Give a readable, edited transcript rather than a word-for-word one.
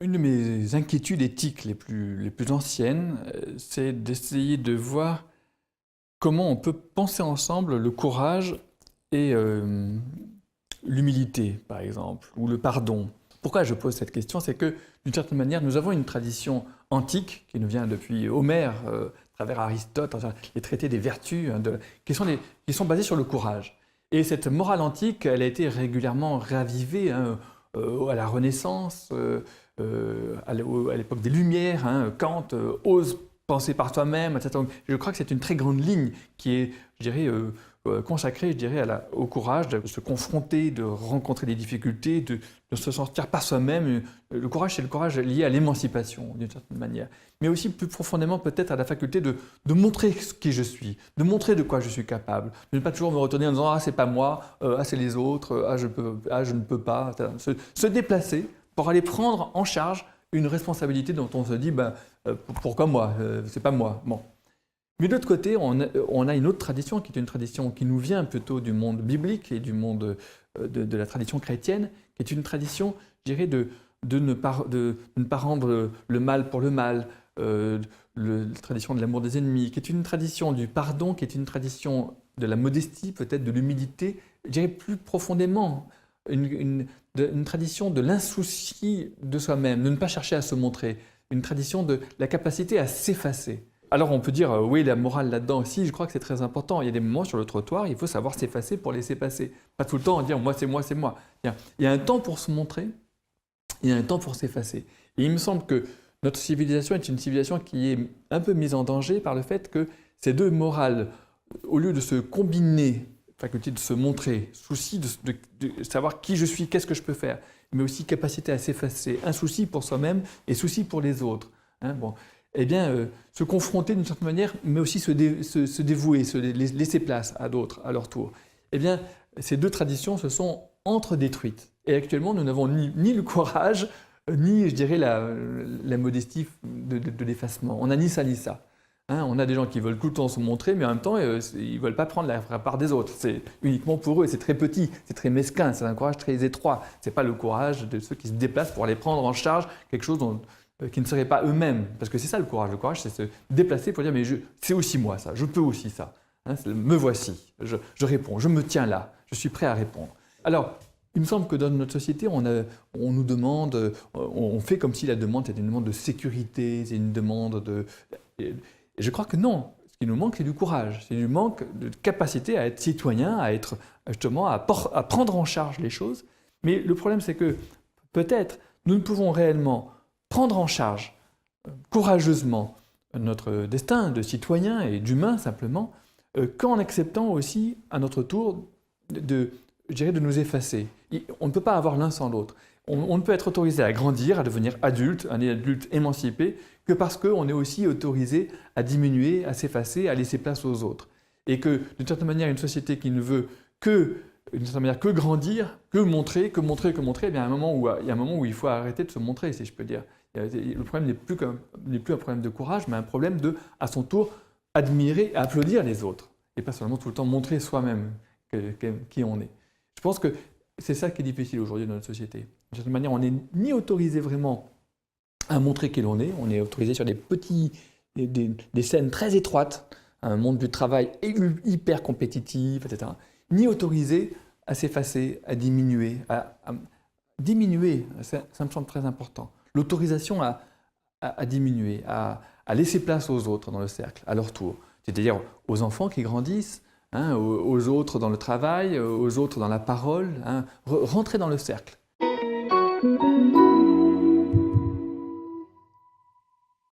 Une de mes inquiétudes éthiques les plus anciennes, c'est d'essayer de voir comment on peut penser ensemble le courage et l'humilité, par exemple, ou le pardon. Pourquoi je pose cette question? C'est que, d'une certaine manière, nous avons une tradition antique qui nous vient depuis Homère, à travers Aristote, enfin, les traités des vertus, hein, qui sont basés sur le courage. Et cette morale antique, elle a été régulièrement réavivée, hein, à la Renaissance, à l'époque des Lumières, hein, Kant ose penser par soi-même, etc. Donc, je crois que c'est une très grande ligne qui est, je dirais, consacrée, je dirais, au courage de se confronter, de rencontrer des difficultés, de se sentir par soi-même. Le courage, c'est le courage lié à l'émancipation, d'une certaine manière. Mais aussi plus profondément, peut-être à la faculté de montrer qui je suis, de montrer de quoi je suis capable, de ne pas toujours me retourner en disant « Ah, c'est pas moi, ah, c'est les autres, ah, je ne peux pas », etc. Se déplacer pour aller prendre en charge une responsabilité dont on se dit ben, pourquoi moi, c'est pas moi. Bon. Mais de l'autre côté, on a une autre tradition qui est une tradition qui nous vient plutôt du monde biblique et du monde de la tradition chrétienne, qui est une tradition, je dirais, de ne pas rendre le mal pour le mal, la tradition de l'amour des ennemis, qui est une tradition du pardon, qui est une tradition de la modestie, peut-être de l'humilité, je dirais plus profondément, une tradition de l'insouci de soi-même, de ne pas chercher à se montrer, une tradition de la capacité à s'effacer. Alors on peut dire, oui, la morale là-dedans aussi, je crois que c'est très important. Il y a des moments sur le trottoir, il faut savoir s'effacer pour laisser passer. Pas tout le temps dire, moi c'est moi, c'est moi. Il y a un temps pour se montrer, il y a un temps pour s'effacer. Et il me semble que notre civilisation est une civilisation qui est un peu mise en danger par le fait que ces deux morales, au lieu de se combiner, faculté de se montrer, souci de savoir qui je suis, qu'est-ce que je peux faire, mais aussi capacité à s'effacer, un souci pour soi-même et souci pour les autres. Hein, bon. Eh bien, se confronter d'une certaine manière, mais aussi se dévouer, laisser place à d'autres à leur tour. Eh bien, ces deux traditions se sont entre-détruites. Et actuellement, nous n'avons ni le courage, ni, je dirais, la modestie de l'effacement. On n'a ni ça, ni ça. Hein, on a des gens qui veulent tout le temps se montrer, mais en même temps, ils ne veulent pas prendre la part des autres. C'est uniquement pour eux, c'est très petit, c'est très mesquin, c'est un courage très étroit. Ce n'est pas le courage de ceux qui se déplacent pour aller prendre en charge quelque chose qui ne seraient pas eux-mêmes. Parce que c'est ça le courage. Le courage, c'est se déplacer pour dire, mais c'est aussi moi ça, je peux aussi ça. Hein, me voici, je réponds, je me tiens là, je suis prêt à répondre. Alors, il me semble que dans notre société, on nous demande, on fait comme si la demande était une demande de sécurité, c'est une demande de... Et je crois que non. Ce qui nous manque, c'est du courage. C'est du manque de capacité à être citoyen, à être justement à prendre en charge les choses. Mais le problème, c'est que peut-être nous ne pouvons réellement prendre en charge courageusement notre destin de citoyen et d'humain simplement, qu'en acceptant aussi à notre tour je dirais, de nous effacer. On ne peut pas avoir l'un sans l'autre. On ne peut être autorisé à grandir, à devenir adulte, un adulte émancipé, que parce qu'on est aussi autorisé à diminuer, à s'effacer, à laisser place aux autres. Et que, d'une certaine manière, une société qui ne veut d'une certaine manière, que grandir, que montrer, eh bien, il y a un moment où il faut arrêter de se montrer, si je peux dire. Le problème n'est plus un problème de courage, mais un problème de, à son tour, admirer et applaudir les autres. Et pas seulement tout le temps montrer soi-même qui on est. Je pense que c'est ça qui est difficile aujourd'hui dans notre société. D'une certaine manière, on n'est ni autorisé vraiment à montrer qui l'on est, on est autorisé sur des scènes très étroites, un monde du travail hyper compétitif, etc., ni autorisé à s'effacer, à diminuer. Diminuer, ça me semble très important. L'autorisation à diminuer, à laisser place aux autres dans le cercle, à leur tour. C'est-à-dire aux enfants qui grandissent, hein, aux autres dans le travail, aux autres dans la parole. Hein, rentrer dans le cercle.